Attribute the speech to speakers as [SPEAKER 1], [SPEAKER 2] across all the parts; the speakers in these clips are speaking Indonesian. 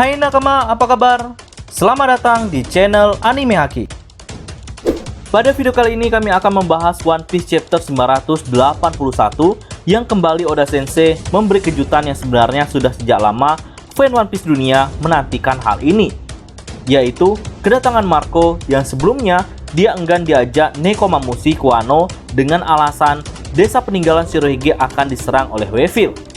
[SPEAKER 1] Hai nakama, apa kabar? Selamat datang di channel Anime Haki. Pada video kali ini kami akan membahas One Piece chapter 981 yang kembali Oda Sensei memberi kejutan yang sebenarnya sudah sejak lama fan One Piece dunia menantikan hal ini, yaitu kedatangan Marco yang sebelumnya dia enggan diajak Nekomamushi ke Wano dengan alasan desa peninggalan Shirohige akan diserang oleh Weevil.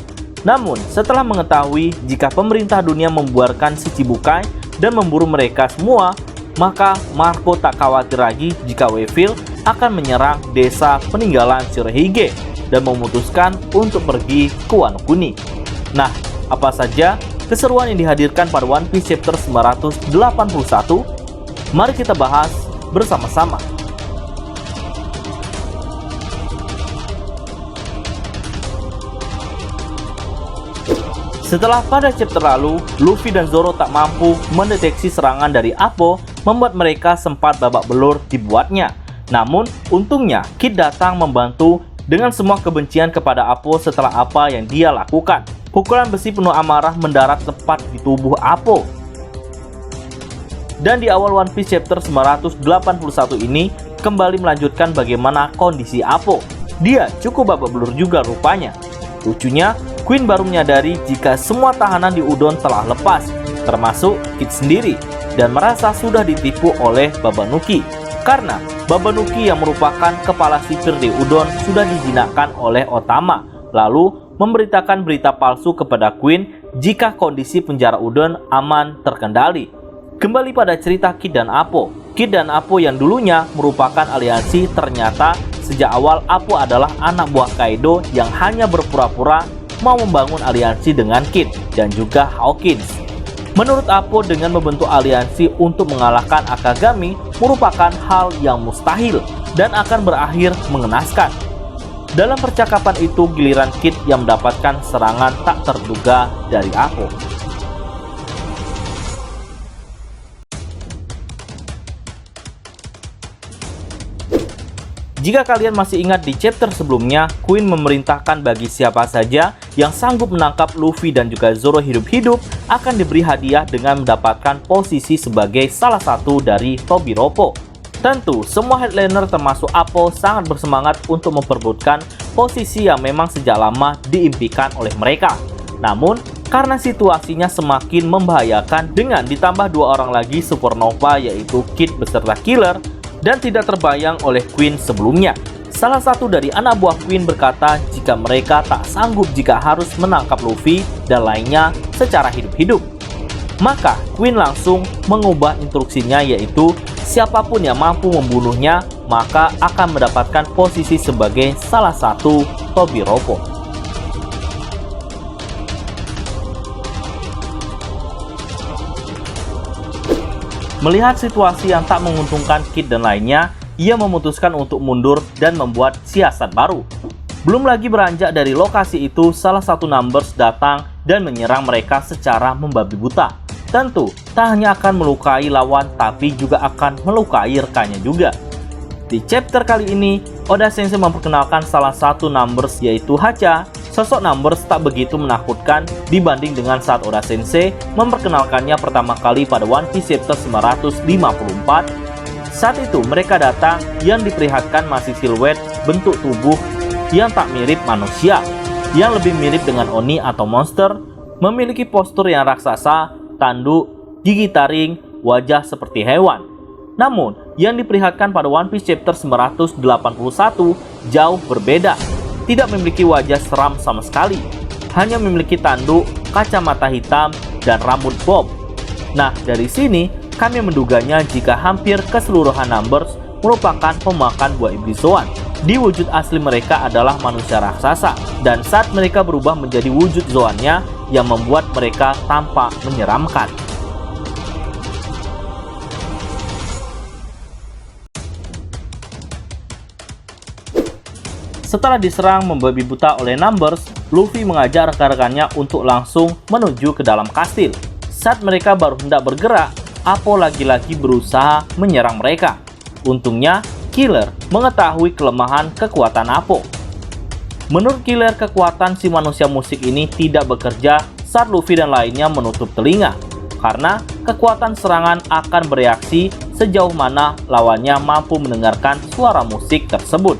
[SPEAKER 1] Namun, setelah mengetahui jika pemerintah dunia membuarkan si Chibukai dan memburu mereka semua, maka Marco tak khawatir lagi jika Weevil akan menyerang desa peninggalan Shirohige dan memutuskan untuk pergi ke Wano Kuni. Nah, apa saja keseruan yang dihadirkan pada One Piece chapter 981? Mari kita bahas bersama-sama. Setelah pada chapter lalu, Luffy dan Zoro tak mampu mendeteksi serangan dari Appo, membuat mereka sempat babak belur dibuatnya. Namun, untungnya Kid datang membantu dengan semua kebencian kepada Appo setelah apa yang dia lakukan. Pukulan besi penuh amarah mendarat tepat di tubuh Appo. Dan di awal One Piece chapter 981 ini, kembali melanjutkan bagaimana kondisi Appo. Dia cukup babak belur juga rupanya. Lucunya, Queen baru menyadari jika semua tahanan di Udon telah lepas, termasuk Kid sendiri, dan merasa sudah ditipu oleh Babanuki. Karena Babanuki yang merupakan kepala sipir di Udon sudah dijinakkan oleh Otama, lalu memberitakan berita palsu kepada Queen jika kondisi penjara Udon aman terkendali. Kembali pada cerita Kid dan Appo. Kid dan Appo yang dulunya merupakan aliansi, ternyata sejak awal Appo adalah anak buah Kaido yang hanya berpura-pura mau membangun aliansi dengan Kid dan juga Hawkins. Menurut Appo, dengan membentuk aliansi untuk mengalahkan Akagami merupakan hal yang mustahil dan akan berakhir mengenaskan. Dalam percakapan itu, giliran Kid yang mendapatkan serangan tak terduga dari Appo. Jika kalian masih ingat di chapter sebelumnya, Queen memerintahkan bagi siapa saja yang sanggup menangkap Luffy dan juga Zoro hidup-hidup akan diberi hadiah dengan mendapatkan posisi sebagai salah satu dari Tobiropo. Tentu, semua headliner termasuk Appo sangat bersemangat untuk memperebutkan posisi yang memang sejak lama diimpikan oleh mereka. Namun, karena situasinya semakin membahayakan dengan ditambah dua orang lagi supernova yaitu Kid beserta Killer, dan tidak terbayang oleh Queen sebelumnya. Salah satu dari anak buah Queen berkata jika mereka tak sanggup jika harus menangkap Luffy dan lainnya secara hidup-hidup. Maka Queen langsung mengubah instruksinya, yaitu siapapun yang mampu membunuhnya maka akan mendapatkan posisi sebagai salah satu Tobiropo. Melihat situasi yang tak menguntungkan Kid dan lainnya, ia memutuskan untuk mundur dan membuat siasat baru. Belum lagi beranjak dari lokasi itu, salah satu Numbers datang dan menyerang mereka secara membabi buta. Tentu, tak hanya akan melukai lawan, tapi juga akan melukai rekannya juga. Di chapter kali ini, Oda Sensei memperkenalkan salah satu Numbers yaitu Hacha. Sosok Numbers tak begitu menakutkan dibanding dengan saat Oda Sensei memperkenalkannya pertama kali pada One Piece chapter 954. Saat itu mereka datang yang diperlihatkan masih siluet bentuk tubuh yang tak mirip manusia, yang lebih mirip dengan Oni atau monster, memiliki postur yang raksasa, tanduk, gigi taring, wajah seperti hewan. Namun, yang diperlihatkan pada One Piece chapter 981 jauh berbeda. Tidak memiliki wajah seram sama sekali, hanya memiliki tanduk, kacamata hitam, dan rambut bob. Nah, dari sini kami menduganya jika hampir keseluruhan Numbers merupakan pemakan buah iblis Zoan. Di wujud asli mereka adalah manusia raksasa, dan saat mereka berubah menjadi wujud Zoannya yang membuat mereka tampak menyeramkan. Setelah diserang membabi buta oleh Numbers, Luffy mengajak rekan-rekannya untuk langsung menuju ke dalam kastil. Saat mereka baru hendak bergerak, Appo lagi-lagi berusaha menyerang mereka. Untungnya, Killer mengetahui kelemahan kekuatan Appo. Menurut Killer, kekuatan si manusia musik ini tidak bekerja saat Luffy dan lainnya menutup telinga. karena kekuatan serangan akan bereaksi sejauh mana lawannya mampu mendengarkan suara musik tersebut.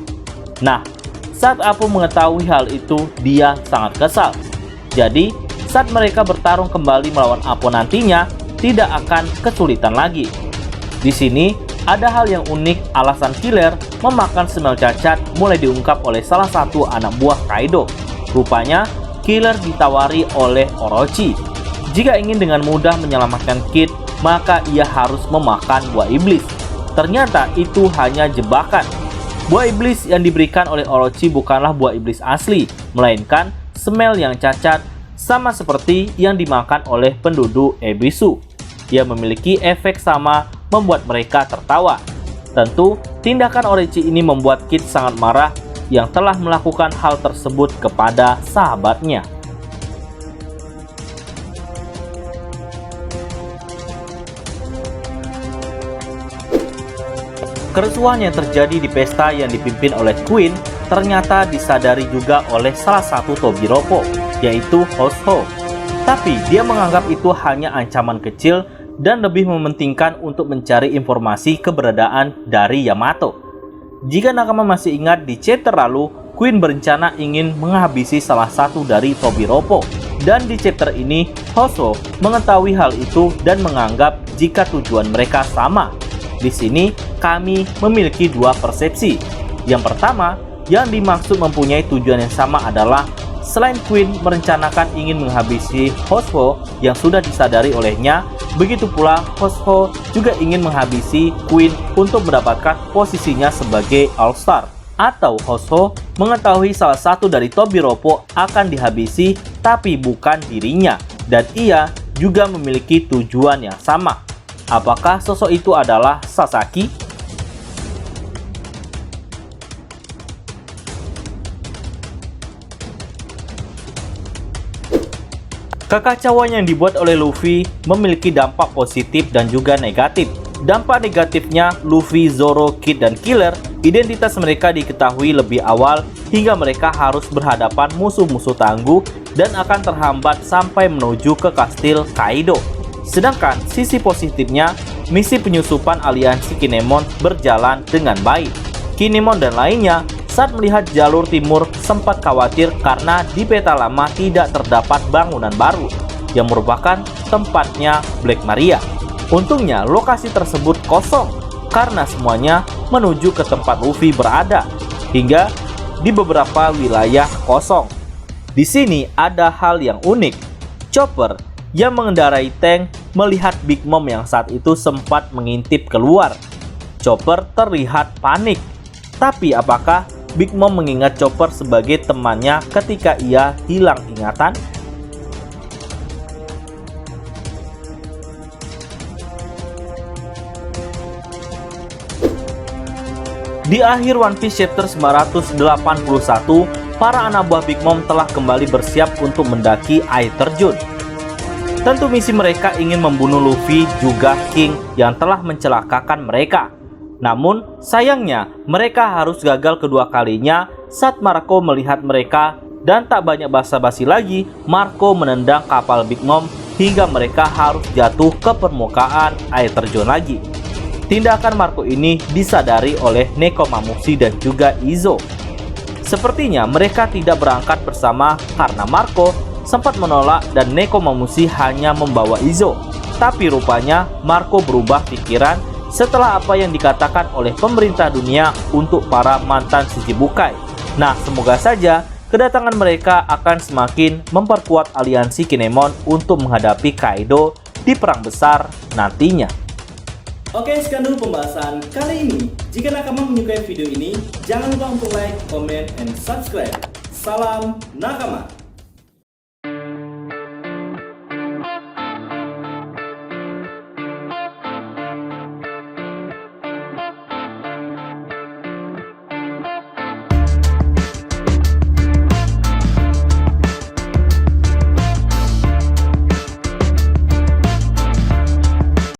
[SPEAKER 1] Nah, saat Apu mengetahui hal itu, dia sangat kesal. Jadi, saat mereka bertarung kembali melawan Apo nantinya, tidak akan kesulitan lagi. Di sini, ada hal yang unik, alasan Killer memakan semel cacat mulai diungkap oleh salah satu anak buah Kaido. Rupanya, Killer ditawari oleh Orochi. Jika ingin dengan mudah menyelamatkan Kid, maka ia harus memakan buah iblis. Ternyata itu hanya jebakan. Buah iblis yang diberikan oleh Orochi bukanlah buah iblis asli, melainkan semel yang cacat, sama seperti yang dimakan oleh penduduk Ebisu. Ia memiliki efek sama, membuat mereka tertawa. Tentu, tindakan Orochi ini membuat Kid sangat marah yang telah melakukan hal tersebut kepada sahabatnya. Kerusuhan yang terjadi di pesta yang dipimpin oleh Queen ternyata disadari juga oleh salah satu Tobiropo, yaitu Househo. Tapi dia menganggap itu hanya ancaman kecil dan lebih mementingkan untuk mencari informasi keberadaan dari Yamato. Jika nakama masih ingat, di chapter lalu, Queen berencana ingin menghabisi salah satu dari Tobiropo. Dan di chapter ini, Househo mengetahui hal itu dan menganggap jika tujuan mereka sama. Di sini, kami memiliki dua persepsi. Yang pertama, yang dimaksud mempunyai tujuan yang sama adalah selain Queen merencanakan ingin menghabisi Househo yang sudah disadari olehnya, begitu pula Househo juga ingin menghabisi Queen untuk mendapatkan posisinya sebagai All-Star. Atau Househo mengetahui salah satu dari Tobiropo akan dihabisi tapi bukan dirinya, dan ia juga memiliki tujuan yang sama. Apakah sosok itu adalah Sasaki? Kekacauan yang dibuat oleh Luffy memiliki dampak positif dan juga negatif. Dampak negatifnya, Luffy, Zoro, Kid, dan Killer, identitas mereka diketahui lebih awal hingga mereka harus berhadapan musuh-musuh tangguh dan akan terhambat sampai menuju ke kastil Kaido. Sedangkan sisi positifnya, misi penyusupan aliansi Kinemon berjalan dengan baik. Kinemon dan lainnya saat melihat jalur timur sempat khawatir karena di peta lama tidak terdapat bangunan baru yang merupakan tempatnya Black Maria. Untungnya lokasi tersebut kosong karena semuanya menuju ke tempat Luffy berada, hingga di beberapa wilayah kosong. Di sini ada hal yang unik. Chopper yang mengendarai tank melihat Big Mom yang saat itu sempat mengintip keluar. Chopper terlihat panik. Tapi apakah Big Mom mengingat Chopper sebagai temannya ketika ia hilang ingatan? Di akhir One Piece chapter 981, para anak buah Big Mom telah kembali bersiap untuk mendaki air terjun. Tentu misi mereka ingin membunuh Luffy juga King yang telah mencelakakan mereka. Namun sayangnya mereka harus gagal kedua kalinya saat Marco melihat mereka, dan tak banyak basa-basi lagi, Marco menendang kapal Big Mom hingga mereka harus jatuh ke permukaan air terjun lagi. Tindakan Marco ini disadari oleh Nekomamushi dan juga Izo. Sepertinya mereka tidak berangkat bersama karena Marco sempat menolak dan Nekomamushi hanya membawa Izo. Tapi rupanya Marco berubah pikiran setelah apa yang dikatakan oleh pemerintah dunia untuk para mantan Shichibukai. Nah, semoga saja kedatangan mereka akan semakin memperkuat aliansi Kinemon untuk menghadapi Kaido di perang besar nantinya. Oke, sekian dulu pembahasan kali ini. Jika nakama menyukai video ini, jangan lupa untuk like, comment, and subscribe. Salam nakama!